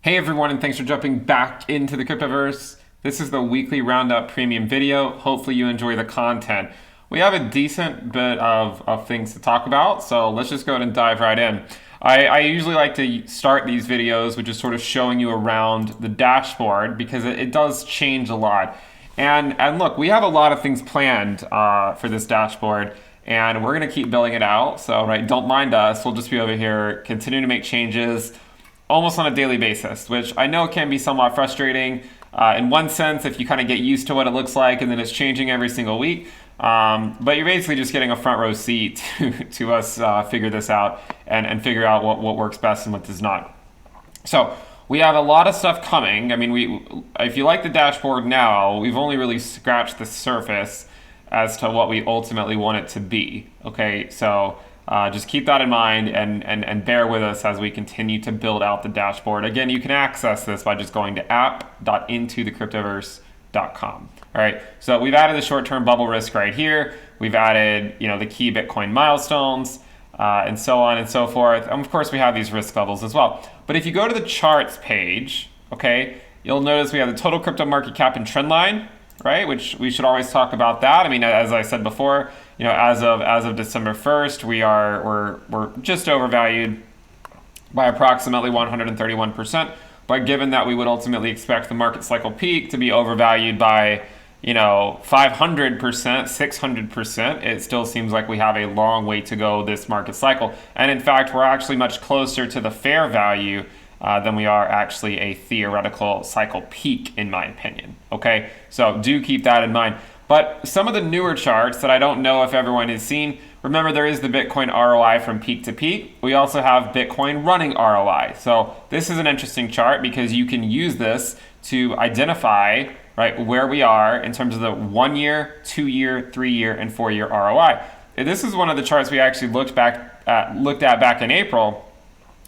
Hey everyone, and thanks for jumping back into the cryptoverse. This is the weekly Roundup premium video. Hopefully you enjoy the content. We have a decent bit of things to talk about, so let's just go ahead and dive right in. I usually like to start these videos with just sort of showing you around the dashboard because it does change a lot. And look, we have a lot of things planned for this dashboard, and we're going to keep building it out. So, right, don't mind us. We'll just be over here continuing to make changes almost on a daily basis, which I know can be somewhat frustrating in one sense if you kind of get used to what it looks like and then it's changing every single week. But you're basically just getting a front row seat to us figure this out and figure out what works best and what does not. So we have a lot of stuff coming. I mean, if you like the dashboard now, we've only really scratched the surface as to what we ultimately want it to be. Okay, so just keep that in mind and bear with us as we continue to build out the dashboard. Again, you can access this by just going to app.intothecryptoverse.com. All right, so we've added the short-term bubble risk right here. We've added, the key Bitcoin milestones and so on and so forth. And of course, we have these risk levels as well. But if you go to the charts page, okay, you'll notice we have the total crypto market cap and trend line, right? Which we should always talk about that. I mean, as I said before, as of December 1st, we're just overvalued by approximately 131%. But given that we would ultimately expect the market cycle peak to be overvalued by 500%, 600%, it still seems like we have a long way to go this market cycle. And in fact, we're actually much closer to the fair value than we are actually a theoretical cycle peak, in my opinion. Okay, so do keep that in mind. But some of the newer charts that I don't know if everyone has seen, remember there is the Bitcoin ROI from peak to peak. We also have Bitcoin running ROI. So this is an interesting chart because you can use this to identify where we are in terms of the 1 year, 2 year, 3 year, and 4 year ROI. And this is one of the charts we actually looked at back in April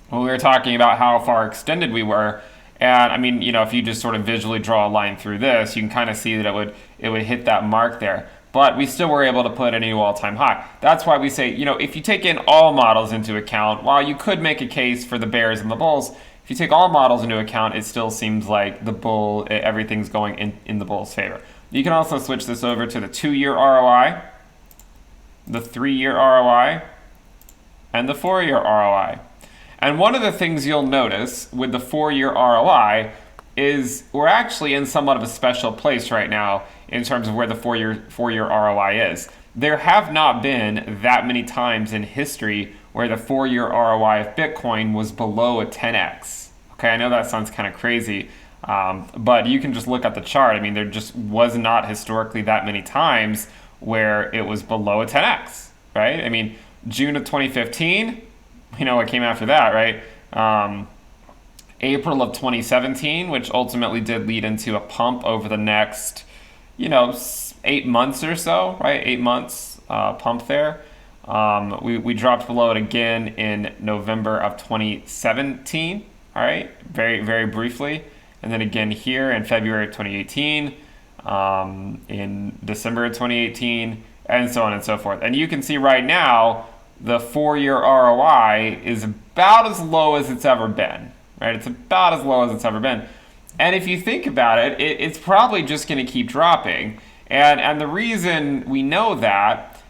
when we were talking about how far extended we were. And I mean, if you just sort of visually draw a line through this, you can kind of see that it would hit that mark there. But we still were able to put a new all-time high. That's why we say, if you take in all models into account, while you could make a case for the bears and the bulls, if you take all models into account, it still seems like everything's going in the bull's favor. You can also switch this over to the 2-year ROI, the 3-year ROI, and the 4-year ROI. And one of the things you'll notice with the 4-year ROI is we're actually in somewhat of a special place right now in terms of where the 4-year ROI is. There have not been that many times in history where the 4-year ROI of Bitcoin was below a 10x. Okay, I know that sounds kind of crazy, but you can just look at the chart. I mean, there just was not historically that many times where it was below a 10x, right? I mean, June of 2015, what came after that, right? April of 2017, which ultimately did lead into a pump over the next, 8 months or so, right? 8 months pump there. We dropped below it again in November of 2017, all right? Very, very briefly. And then again here in February of 2018, in December of 2018, and so on and so forth. And you can see right now, the 4-year ROI is about as low as it's ever been, right? It's about as low as it's ever been. And if you think about it, it's probably just going to keep dropping. And the reason we know that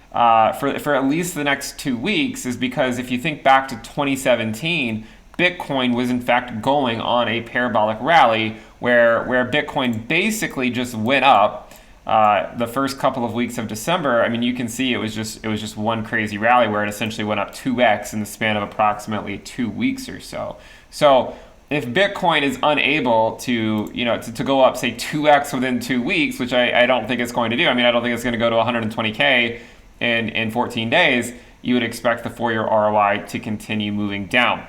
for at least the next 2 weeks is because if you think back to 2017, Bitcoin was in fact going on a parabolic rally where Bitcoin basically just went up. The first couple of weeks of December, I mean, you can see it was just one crazy rally where it essentially went up 2x in the span of approximately 2 weeks or so. So if Bitcoin is unable to go up, say 2x within 2 weeks, which I don't think it's going to do. I mean, I don't think it's going to go to 120K in 14 days. You would expect the 4-year ROI to continue moving down.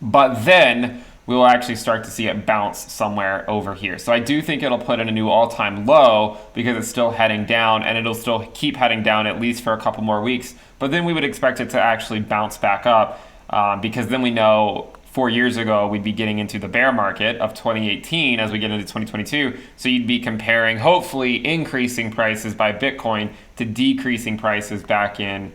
But then we will actually start to see it bounce somewhere over here. So I do think it'll put in a new all-time low because it's still heading down, and it'll still keep heading down at least for a couple more weeks. But then we would expect it to actually bounce back up because then we know 4 years ago we'd be getting into the bear market of 2018 as we get into 2022. So you'd be comparing hopefully increasing prices by Bitcoin to decreasing prices back in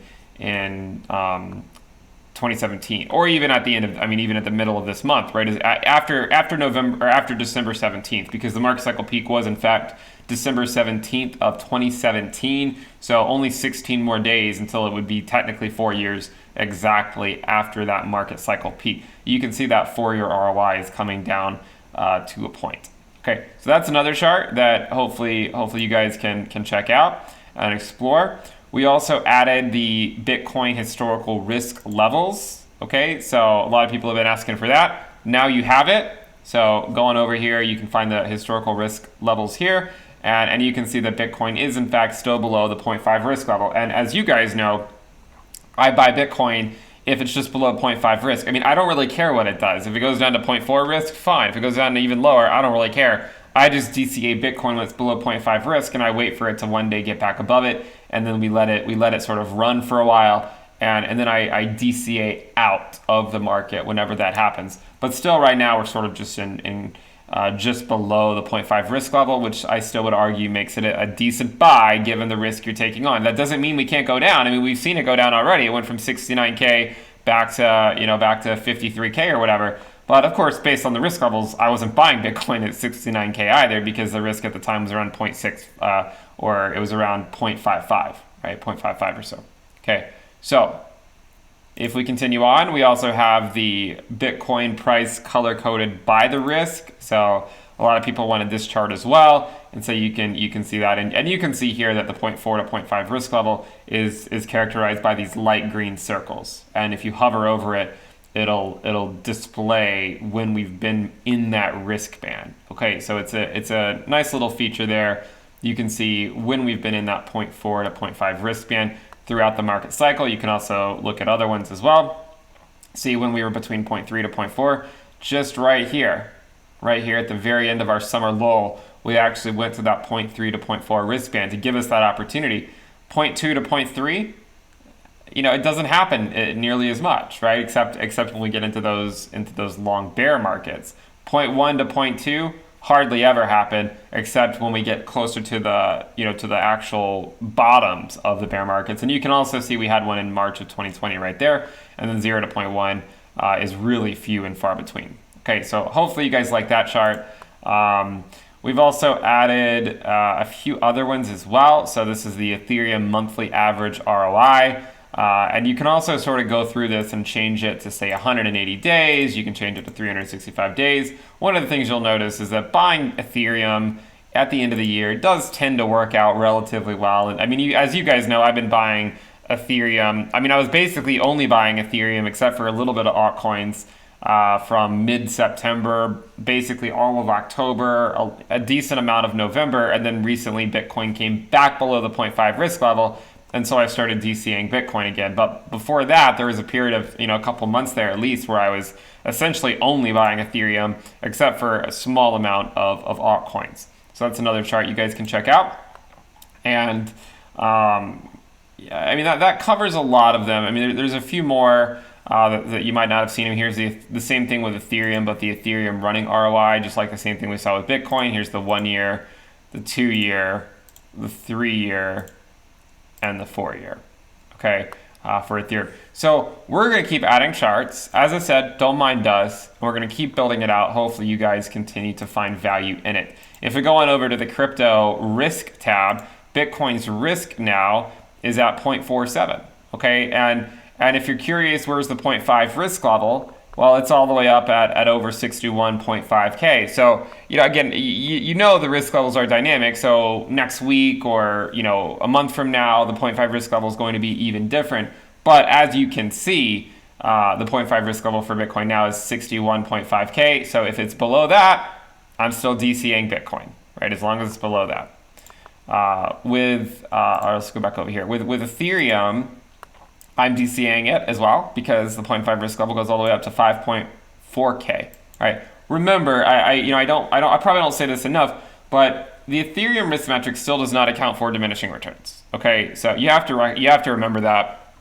2017, or even at the end of, I mean, even at the middle of this month, right? After November or after December 17th, because the market cycle peak was in fact December 17th of 2017. So only 16 more days until it would be technically 4 years exactly after that market cycle peak. You can see that 4-year ROI is coming down to a point. Okay, so that's another chart that hopefully you guys can check out and explore. We also added the Bitcoin historical risk levels. Okay, so a lot of people have been asking for that. Now you have it. So going over here, you can find the historical risk levels here. And you can see that Bitcoin is in fact still below the 0.5 risk level. And as you guys know, I buy Bitcoin if it's just below 0.5 risk. I mean, I don't really care what it does. If it goes down to 0.4 risk, fine. If it goes down to even lower, I don't really care. I just DCA Bitcoin when it's below 0.5 risk, and I wait for it to one day get back above it, and then we let it sort of run for a while, and then I DCA out of the market whenever that happens. But still, right now we're sort of just in just below the 0.5 risk level, which I still would argue makes it a decent buy given the risk you're taking on. That doesn't mean we can't go down. I mean, we've seen it go down already. It went from 69K back to 53K or whatever. But of course, based on the risk levels, I wasn't buying Bitcoin at 69K either, because the risk at the time was around 0.6 or it was around 0.55, right? 0.55 or so. Okay, so if we continue on, we also have the Bitcoin price color-coded by the risk. So a lot of people wanted this chart as well. And so you can see that. And you can see here that the 0.4 to 0.5 risk level is characterized by these light green circles. And if you hover over it, it'll display when we've been in that risk band. Okay, so it's a nice little feature there. You can see when we've been in that 0.4 to 0.5 risk band throughout the market cycle. You can also look at other ones as well. See when we were between 0.3 to 0.4, just right here at the very end of our summer lull, we actually went to that 0.3 to 0.4 risk band to give us that opportunity. 0.2 to 0.3, it doesn't happen nearly as much, right? Except when we get into those long bear markets. 0.1 to 0.2 hardly ever happen, except when we get closer to the actual bottoms of the bear markets. And you can also see we had one in March of 2020 right there, and then 0 to 0.1 is really few and far between. Okay, so hopefully you guys like that chart. We've also added a few other ones as well. So this is the Ethereum monthly average ROI. And you can also sort of go through this and change it to say 180 days. You can change it to 365 days. One of the things you'll notice is that buying Ethereum at the end of the year does tend to work out relatively well. And I mean, as you guys know, I've been buying Ethereum. I mean, I was basically only buying Ethereum except for a little bit of altcoins from mid-September, basically all of October, a decent amount of November, and then recently Bitcoin came back below the 0.5 risk level. And so I started DCAing Bitcoin again. But before that, there was a period of, a couple months there at least where I was essentially only buying Ethereum, except for a small amount of altcoins. So that's another chart you guys can check out. And that covers a lot of them. I mean, there's a few more that you might not have seen. Here's the same thing with Ethereum, but the Ethereum running ROI, just like the same thing we saw with Bitcoin. Here's the 1 year, the 2 year, the 3 year, and the 4 year, okay, for Ethereum. So we're going to keep adding charts. As I said, don't mind us. We're going to keep building it out. Hopefully you guys continue to find value in it. If we go on over to the crypto risk tab, Bitcoin's risk now is at 0.47, okay? And if you're curious, where's the 0.5 risk level? Well, it's all the way up at over 61.5K. So, again, the risk levels are dynamic. So next week or, a month from now, the 0.5 risk level is going to be even different. But as you can see, the 0.5 risk level for Bitcoin now is 61.5K. So if it's below that, I'm still DCAing Bitcoin, right? As long as it's below that. Let's go back over here. With Ethereum, I'm DCAing it as well because the 0.5 risk level goes all the way up to 5.4K. Right? Remember, I probably don't say this enough, but the Ethereum risk metric still does not account for diminishing returns. Okay, so you have to remember that.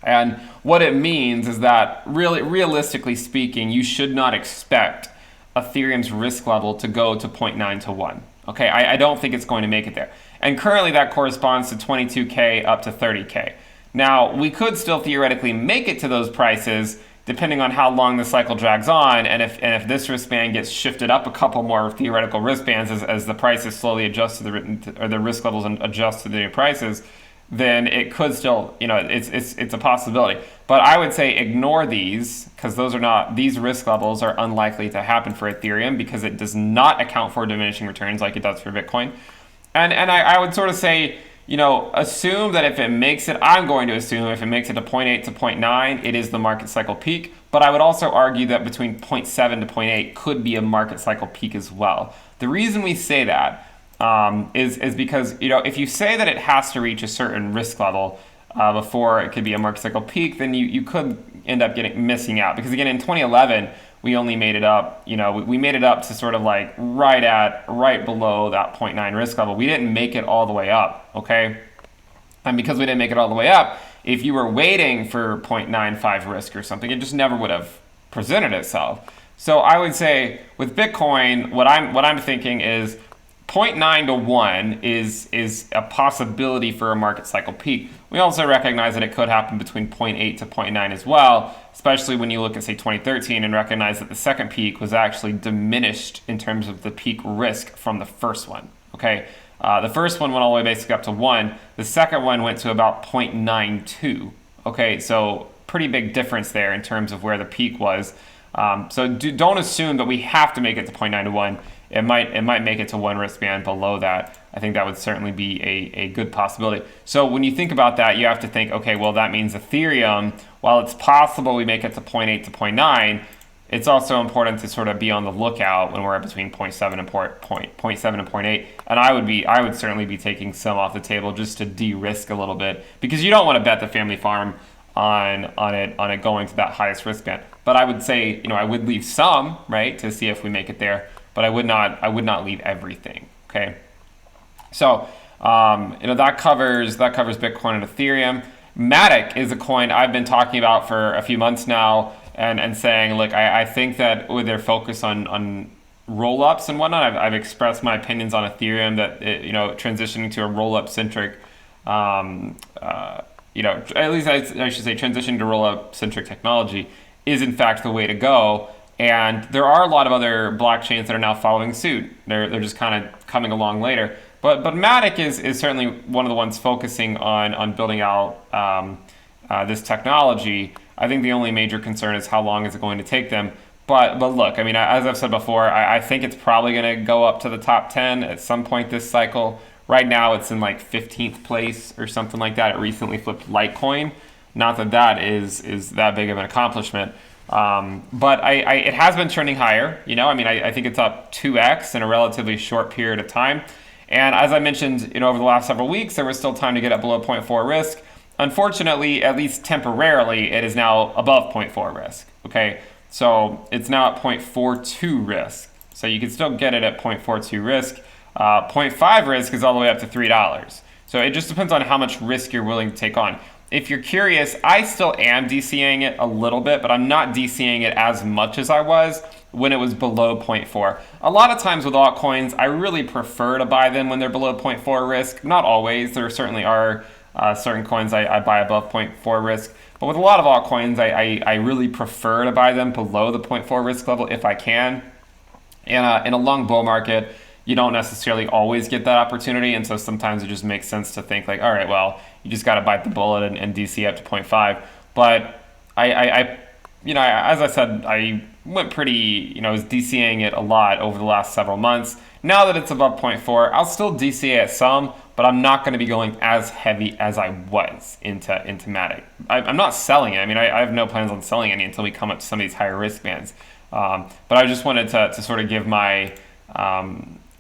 And what it means is that realistically speaking, you should not expect Ethereum's risk level to go to 0.9 to 1. Okay, I don't think it's going to make it there. And currently that corresponds to 22K up to 30K. Now, we could still theoretically make it to those prices depending on how long the cycle drags on, and if this wristband gets shifted up a couple more theoretical wristbands as the prices slowly adjust to or the risk levels adjust to the new prices, then it could still, it's a possibility. But I would say ignore these, because these risk levels are unlikely to happen for Ethereum because it does not account for diminishing returns like it does for Bitcoin. And I would sort of say, assume that if it makes it, I'm going to assume if it makes it to 0.8 to 0.9, it is the market cycle peak. But I would also argue that between 0.7 to 0.8 could be a market cycle peak as well. The reason we say that is because, if you say that it has to reach a certain risk level before it could be a market cycle peak, then you could end up missing out. Because again, in 2011, we only made it up, we made it up to sort of like right below that 0.9 risk level. We didn't make it all the way up, okay? And because we didn't make it all the way up, if you were waiting for 0.95 risk or something, it just never would have presented itself. So I would say with Bitcoin, what I'm thinking is 0.9 to 1 is a possibility for a market cycle peak. We also recognize that it could happen between 0.8 to 0.9 as well, especially when you look at, say, 2013 and recognize that the second peak was actually diminished in terms of the peak risk from the first one, okay? The first one went all the way basically up to 1. The second one went to about 0.92, okay? So pretty big difference there in terms of where the peak was. So don't assume that we have to make it to 0.9 to 1. It might make it to one wristband below that. I think that would certainly be a good possibility. So when you think about that, you have to think, okay, well, that means Ethereum, while it's possible we make it to 0.8 to 0.9, it's also important to sort of be on the lookout when we're at between 0.7 and 0.8. And I would certainly be taking some off the table just to de-risk a little bit, because you don't want to bet the family farm on it going to that highest wristband. But I would say, I would leave some, right, to see if we make it there. But I would not leave everything. Okay, so that covers Bitcoin and Ethereum. Matic is a coin I've been talking about for a few months now, and saying, look, I think that with their focus on roll-ups and whatnot, I've expressed my opinions on Ethereum that transitioning to a roll-up centric, at least I should say transitioning to roll-up centric technology is in fact the way to go. And there are a lot of other blockchains that are now following suit. They're just kind of coming along later. But Matic is certainly one of the ones focusing on building out this technology. I think the only major concern is how long is it going to take them. But look, I mean, as I've said before, I think it's probably going to go up to the top 10 at some point this cycle. Right now, it's in like 15th place or something like that. It recently flipped Litecoin. Not that is that big of an accomplishment. But it has been trending higher. I think it's up 2x in a relatively short period of time. And as I mentioned, over the last several weeks, there was still time to get up below 0.4 risk. Unfortunately, at least temporarily, it is now above 0.4 risk. Okay, so it's now at 0.42 risk. So you can still get it at 0.42 risk. 0.5 risk is all the way up to $3. So it just depends on how much risk you're willing to take on. If you're curious, I still am DCAing it a little bit, but I'm not DCAing it as much as I was when it was below 0.4. A lot of times with altcoins, I really prefer to buy them when they're below 0.4 risk. Not always. There certainly are certain coins I buy above 0.4 risk. But with a lot of altcoins, I really prefer to buy them below the 0.4 risk level if I can. And in a long bull market, you don't necessarily always get that opportunity, and so sometimes it just makes sense to think like, all right, well, you just got to bite the bullet and DC up to 0.5. But as I said, I went pretty, was DCing it a lot over the last several months. Now that it's above 0.4, I'll still DCA it some, but I'm not going to be going as heavy as I was into Matic. I'm not selling it. I mean, I have no plans on selling any until we come up to some of these higher risk bands. But I just wanted to sort of give my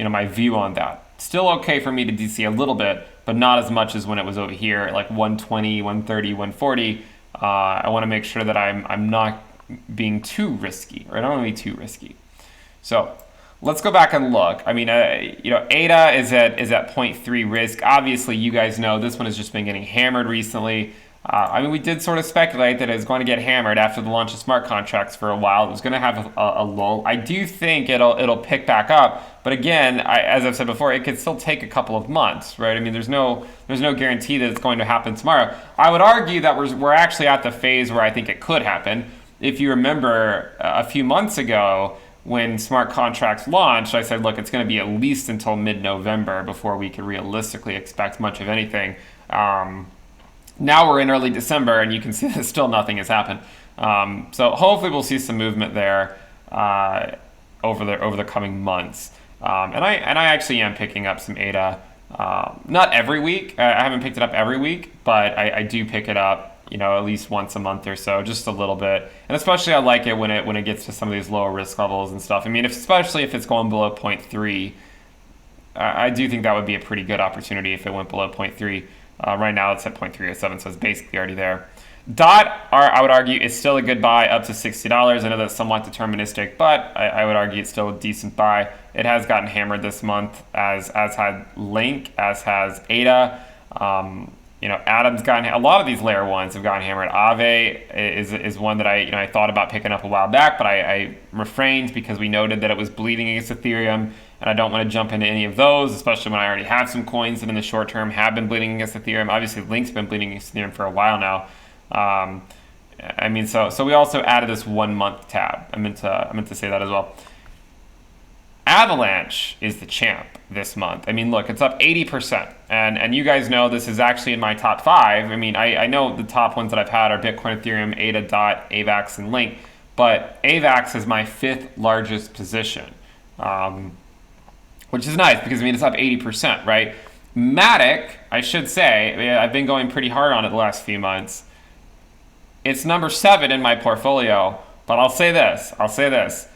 my view on that. Still okay for me to DC a little bit, but not as much as when it was over here, like 120, 130, 140. I want to make sure that I'm not being too risky, or I don't want to be too risky. So let's go back and look. I mean, ADA is at 0.3 risk. Obviously, you guys know this one has just been getting hammered recently. I mean, we did sort of speculate that it's going to get hammered after the launch of smart contracts for a while. It was going to have a lull. I do think it'll pick back up, but again, as I've said before, it could still take a couple of months, right? I mean, there's no guarantee that it's going to happen tomorrow. I would argue that we're actually at the phase where I think it could happen. If you remember a few months ago when smart contracts launched, I said, look, it's going to be at least until mid-November before we can realistically expect much of anything. Now we're in early December, and you can see that still nothing has happened. So hopefully we'll see some movement there over the coming months. And I actually am picking up some ADA, not every week. I haven't picked it up every week, but I do pick it up, at least once a month or so, just a little bit. And especially I like it when it gets to some of these lower risk levels and stuff. I mean, especially if it's going below 0.3, I do think that would be a pretty good opportunity if it went below 0.3. Right now it's at 0.307, so it's basically already there. DOT, I would argue, is still a good buy up to $60. I know that's somewhat deterministic, but I would argue it's still a decent buy. It has gotten hammered this month, as had Link, as has ADA. Adam's gotten a lot of these layer ones have gotten hammered. Aave is one that I thought about picking up a while back, but I refrained because we noted that it was bleeding against Ethereum, and I don't want to jump into any of those, especially when I already have some coins that in the short term have been bleeding against Ethereum. Obviously, Link's been bleeding against Ethereum for a while now. So we also added this 1 month tab. I meant to say that as well. Avalanche is the champ this month. I mean, look, it's up 80%. And you guys know this is actually in my top 5. I mean, I know the top ones that I've had are Bitcoin, Ethereum, ADA, DOT, AVAX, and Link. But AVAX is my 5th largest position, which is nice because, it's up 80%, right? Matic, I should say, I've been going pretty hard on it the last few months. It's number 7 in my portfolio. But I'll say this.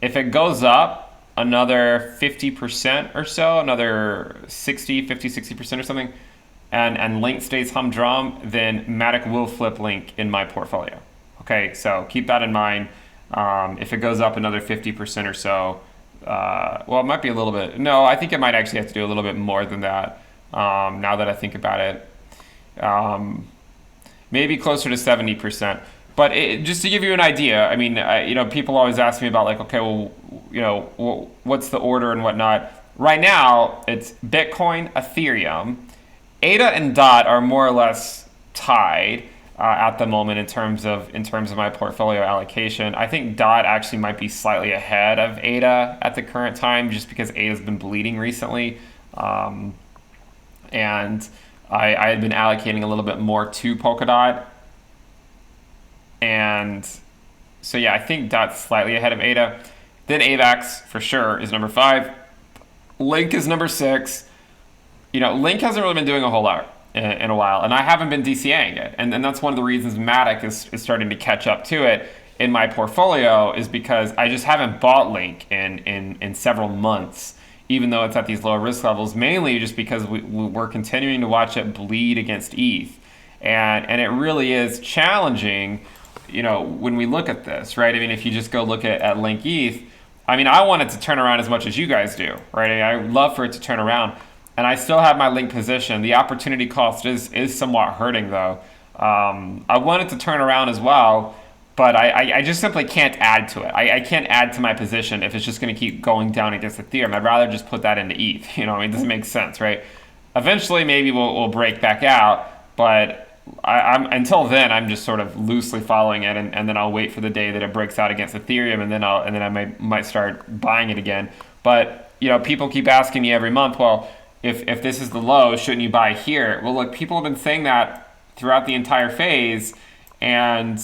If it goes up another 50% or so, another 60% or something, and Link stays humdrum, then Matic will flip Link in my portfolio. Okay, so keep that in mind. If it goes up another 50% or so, it might be a little bit. No, I think it might actually have to do a little bit more than that. Now that I think about it, maybe closer to 70%. But just to give you an idea, I mean, people always ask me about okay, well, what's the order and whatnot. Right now, it's Bitcoin, Ethereum, ADA, and DOT are more or less tied at the moment in terms of my portfolio allocation. I think DOT actually might be slightly ahead of ADA at the current time, just because ADA's been bleeding recently, and I had been allocating a little bit more to Polkadot. And so, yeah, I think DOT's slightly ahead of ADA. Then AVAX, for sure, is number 5. Link is number 6. Link hasn't really been doing a whole lot in a while, and I haven't been DCAing it. And that's one of the reasons Matic is starting to catch up to it in my portfolio, is because I just haven't bought Link in several months, even though it's at these lower risk levels, mainly just because we're continuing to watch it bleed against ETH. And it really is challenging, when we look at this, right? I mean, if you just go look at Link ETH, I want it to turn around as much as you guys do, right? I would love for it to turn around. And I still have my Link position. The opportunity cost is somewhat hurting, though. I want it to turn around as well, but I just simply can't add to it. I can't add to my position if it's just going to keep going down against Ethereum. I'd rather just put that into ETH. It doesn't make sense, right? Eventually, maybe we'll break back out, but until then, I'm just sort of loosely following it, and then I'll wait for the day that it breaks out against Ethereum, and then I might start buying it again. But people keep asking me every month, well, if this is the low, shouldn't you buy here? Well, look, people have been saying that throughout the entire phase, and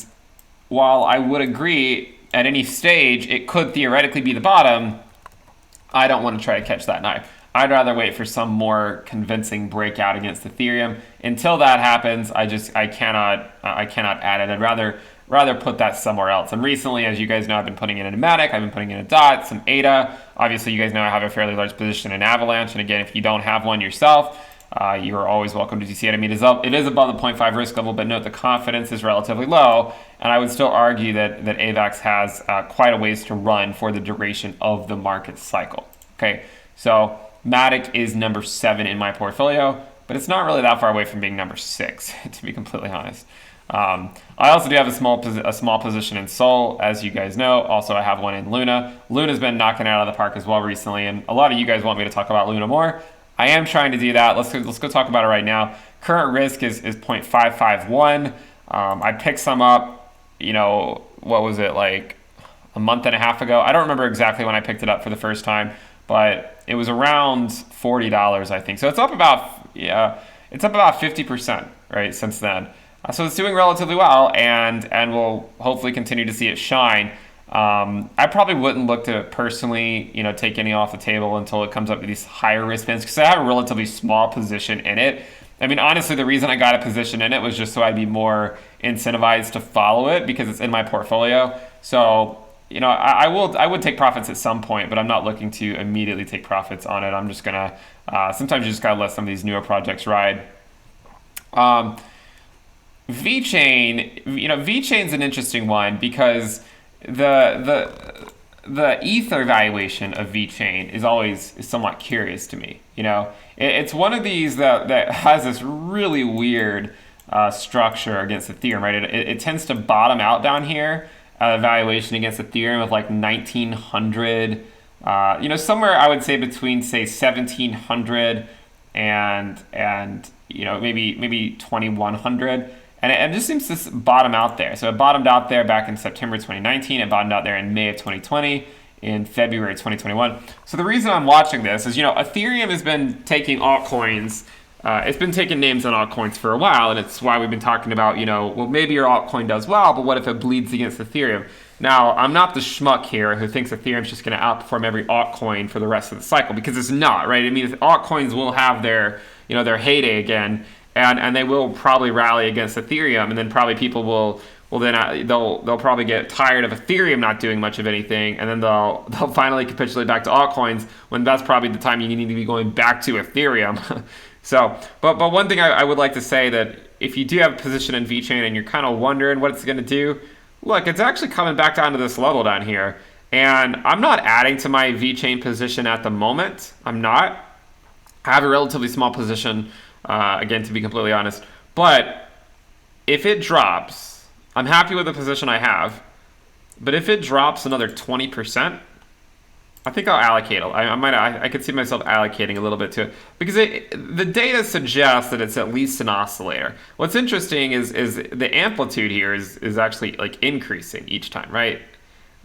while I would agree at any stage it could theoretically be the bottom, I don't want to try to catch that knife. I'd rather wait for some more convincing breakout against Ethereum. Until that happens, I cannot add it. I'd rather put that somewhere else. And recently, as you guys know, I've been putting it in a Matic, I've been putting in a DOT, some ADA. Obviously, you guys know I have a fairly large position in Avalanche. And again, if you don't have one yourself, you are always welcome to DCA. It is above the 0.5 risk level, but note the confidence is relatively low. And I would still argue that AVAX has quite a ways to run for the duration of the market cycle. Okay, so Matic is number 7 in my portfolio. but it's not really that far away from being number 6, to be completely honest. I also do have a small position in Sol, as you guys know. Also, I have one in Luna. Luna's been knocking it out of the park as well recently, and a lot of you guys want me to talk about Luna more. I am trying to do that. Let's go talk about it right now. Current risk is 0.551. I picked some up, what was it, like a month and a half ago? I don't remember exactly when I picked it up for the first time, but it was around $40, I think. So it's up about 50%, right, since then. So it's doing relatively well, and we'll hopefully continue to see it shine. I probably wouldn't look to personally, take any off the table until it comes up to these higher risk bands, because I have a relatively small position in it. I mean, honestly, the reason I got a position in it was just so I'd be more incentivized to follow it because it's in my portfolio. So, I would take profits at some point, but I'm not looking to immediately take profits on it. I'm just gonna sometimes you just gotta let some of these newer projects ride. VeChain, VeChain's an interesting one because the Ether valuation of VeChain is somewhat curious to me. It's one of these that has this really weird structure against Ethereum, right? It tends to bottom out down here, valuation against Ethereum of like 1900, somewhere I would say between say 1700 and maybe 2100. And it just seems to bottom out there. So it bottomed out there back in September 2019. It bottomed out there in May of 2020, in February 2021. So the reason I'm watching this is, Ethereum has been taking altcoins. It's been taking names on altcoins for a while, and it's why we've been talking about, well, maybe your altcoin does well, but what if it bleeds against Ethereum? Now, I'm not the schmuck here who thinks Ethereum's just going to outperform every altcoin for the rest of the cycle, because it's not, right? I mean, altcoins will have their heyday again. And they will probably rally against Ethereum, and then probably people will then they'll probably get tired of Ethereum not doing much of anything, and then they'll finally capitulate back to altcoins when that's probably the time you need to be going back to Ethereum. So, but one thing I would like to say, that if you do have a position in VeChain and you're kind of wondering what it's going to do, look, it's actually coming back down to this level down here, and I'm not adding to my VeChain position at the moment. I'm not. I have a relatively small position. Again, to be completely honest. But if it drops, I'm happy with the position I have. But if it drops another 20%, I think I'll allocate. I could see myself allocating a little bit to it, because the data suggests that it's at least an oscillator. What's interesting is the amplitude here is actually like increasing each time, right?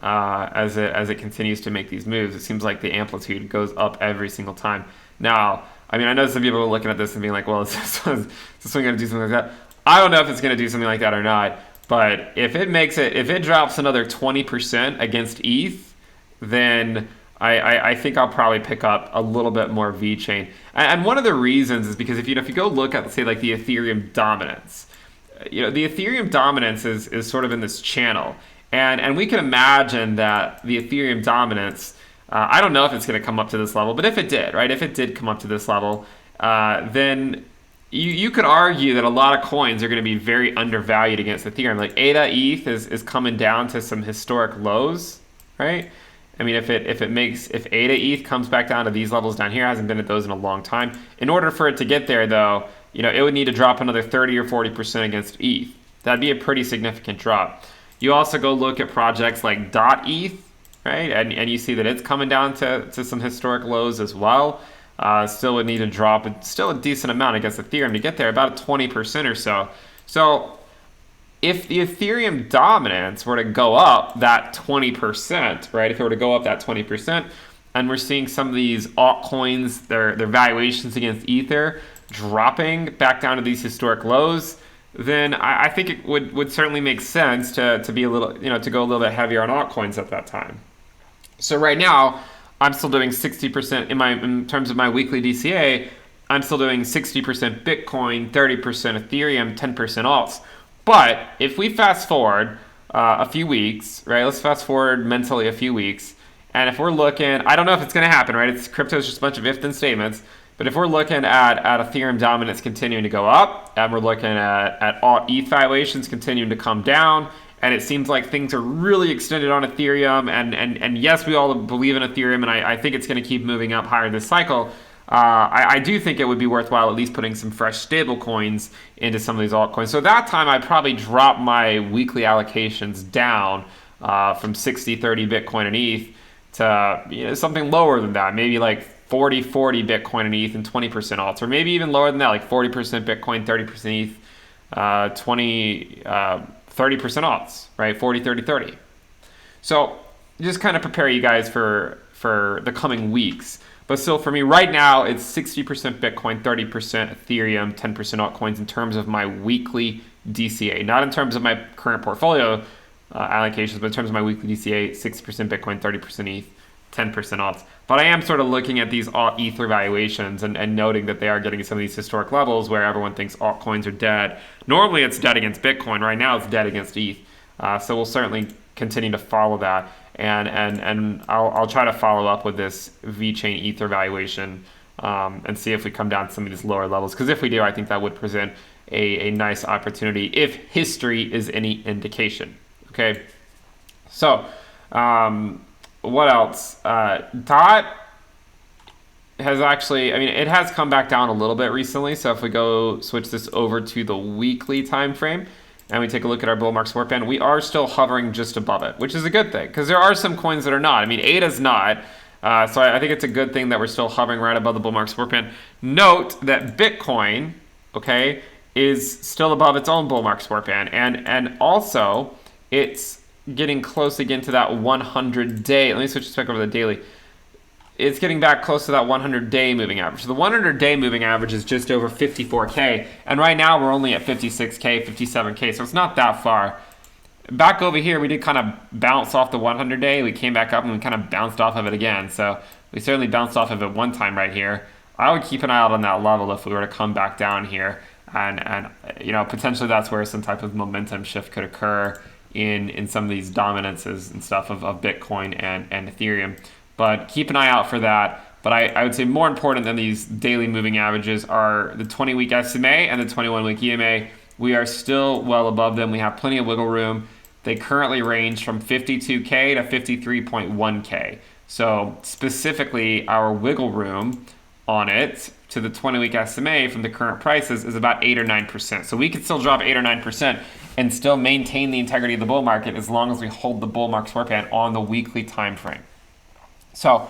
As it continues to make these moves, it seems like the amplitude goes up every single time. Now, I mean, I know some people are looking at this and being like, well, is this one going to do something like that? I don't know if it's going to do something like that or not, but if it drops another 20% against ETH, then I think I'll probably pick up a little bit more VeChain. And one of the reasons is because if you go look at, say, like the Ethereum dominance, the Ethereum dominance is sort of in this channel. And we can imagine that the Ethereum dominance, I don't know if it's going to come up to this level, but if it did, right? If it did come up to this level, then you could argue that a lot of coins are going to be very undervalued against Ethereum. Like ADA ETH is coming down to some historic lows, right? I mean, if ADA ETH comes back down to these levels down here, hasn't been at those in a long time. In order for it to get there, though, it would need to drop another 30 or 40% against ETH. That'd be a pretty significant drop. You also go look at projects like .ETH, right? And you see that it's coming down to some historic lows as well. Still would need to drop still a decent amount against Ethereum to get there, about a 20% or so. So if the Ethereum dominance were to go up that 20%, right? If it were to go up that 20%, and we're seeing some of these altcoins, their valuations against Ether dropping back down to these historic lows, then I think it would certainly make sense to be a little, to go a little bit heavier on altcoins at that time. So right now, I'm still doing 60% in terms of my weekly DCA. I'm still doing 60% Bitcoin, 30% Ethereum, 10% alts. But if we fast forward a few weeks, right? Let's fast forward mentally a few weeks, and if we're looking, I don't know if it's going to happen, right? Crypto is just a bunch of if-then statements. But if we're looking at Ethereum dominance continuing to go up, and we're looking at alt ETH valuations continuing to come down, and it seems like things are really extended on Ethereum, and yes, we all believe in Ethereum, and I think it's going to keep moving up higher this cycle, I do think it would be worthwhile at least putting some fresh stable coins into some of these altcoins. So at that time, I'd probably drop my weekly allocations down from 60-30 Bitcoin and ETH to something lower than that, maybe like 40-40 Bitcoin and ETH and 20% alts, or maybe even lower than that, like 40% Bitcoin, 30% ETH, 20, 30% alts, right? 40-30-30. So just kind of prepare you guys for the coming weeks. But still, for me right now, it's 60% Bitcoin, 30% Ethereum, 10% altcoins in terms of my weekly DCA. Not in terms of my current portfolio allocations, but in terms of my weekly DCA, 60% Bitcoin, 30% ETH, 10% alts. But I am sort of looking at these Ether valuations and noting that they are getting some of these historic levels where everyone thinks altcoins are dead. Normally, it's dead against Bitcoin. Right now, it's dead against ETH. So we'll certainly continue to follow that. And I'll try to follow up with this VeChain Ether valuation and see if we come down to some of these lower levels. Because if we do, I think that would present a nice opportunity if history is any indication. Okay, so what else? DOT has actually, I mean, it has come back down a little bit recently. So if we go switch this over to the weekly time frame, and we take a look at our bull market support band, we are still hovering just above it, which is a good thing because there are some coins that are not. I mean, ADA's not. So I think it's a good thing that we're still hovering right above the bull market support band. Note that Bitcoin, okay, is still above its own bull market support band. And also, it's getting close again to that 100-day. Let me switch this back over to the daily. It's getting back close to that 100-day moving average. So the 100-day moving average is just over 54K. And right now we're only at 56K, 57K. So it's not that far. Back over here, we did kind of bounce off the 100-day. We came back up and we kind of bounced off of it again. So we certainly bounced off of it one time right here. I would keep an eye out on that level if we were to come back down here. And potentially that's where some type of momentum shift could occur in some of these dominances and stuff of Bitcoin and Ethereum. But keep an eye out for that. But I would say more important than these daily moving averages are the 20-week SMA and the 21-week EMA. We are still well above them. We have plenty of wiggle room. They currently range from 52K to 53.1K. So specifically, our wiggle room on it to the 20-week SMA from the current prices is about 8 or 9%. So we could still drop 8 or 9% and still maintain the integrity of the bull market as long as we hold the bull market support band on the weekly time frame. So,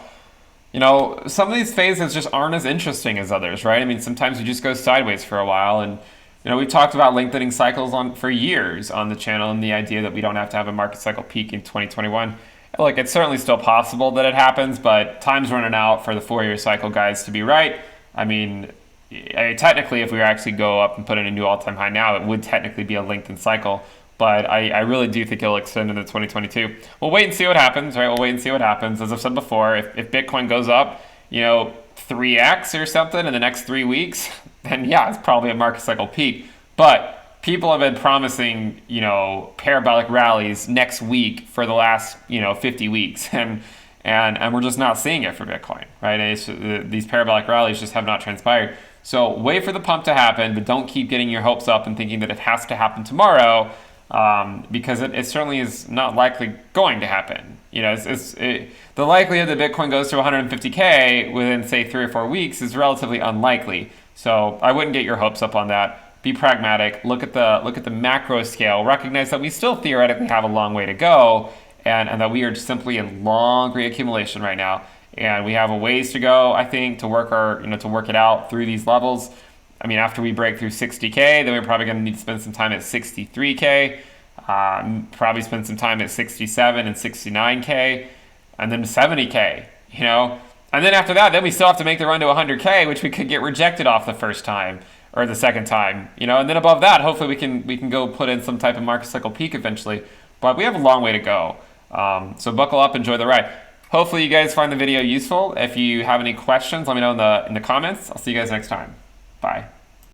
some of these phases just aren't as interesting as others, right? I mean, sometimes you just go sideways for a while. And, we've talked about lengthening cycles for years on the channel and the idea that we don't have to have a market cycle peak in 2021. Look, it's certainly still possible that it happens, but time's running out for the 4-year cycle guys to be right. I mean, technically, if we actually go up and put in a new all-time high now, it would technically be a lengthened cycle. But I really do think it'll extend into 2022. We'll wait and see what happens, right? We'll wait and see what happens. As I've said before, if Bitcoin goes up, 3x or something in the next 3 weeks, then yeah, it's probably a market cycle peak. But people have been promising, parabolic rallies next week for the last, 50 weeks. And we're just not seeing it for Bitcoin, right? These parabolic rallies just have not transpired. So wait for the pump to happen, but don't keep getting your hopes up and thinking that it has to happen tomorrow. Because it certainly is not likely going to happen. The likelihood that Bitcoin goes to 150K within, say, 3 or 4 weeks is relatively unlikely. So I wouldn't get your hopes up on that. Be pragmatic. Look at the macro scale. Recognize that we still theoretically have a long way to go, and that we are simply in long reaccumulation right now. And we have a ways to go, I think, to work it out through these levels. I mean, after we break through 60K, then we're probably going to need to spend some time at 63K, probably spend some time at 67 and 69K, and then 70K, And then after that, then we still have to make the run to 100K, which we could get rejected off the first time or the second time, And then above that, hopefully we can go put in some type of market cycle peak eventually. But we have a long way to go. So buckle up, enjoy the ride. Hopefully you guys find the video useful. If you have any questions, let me know in the comments. I'll see you guys next time. Bye.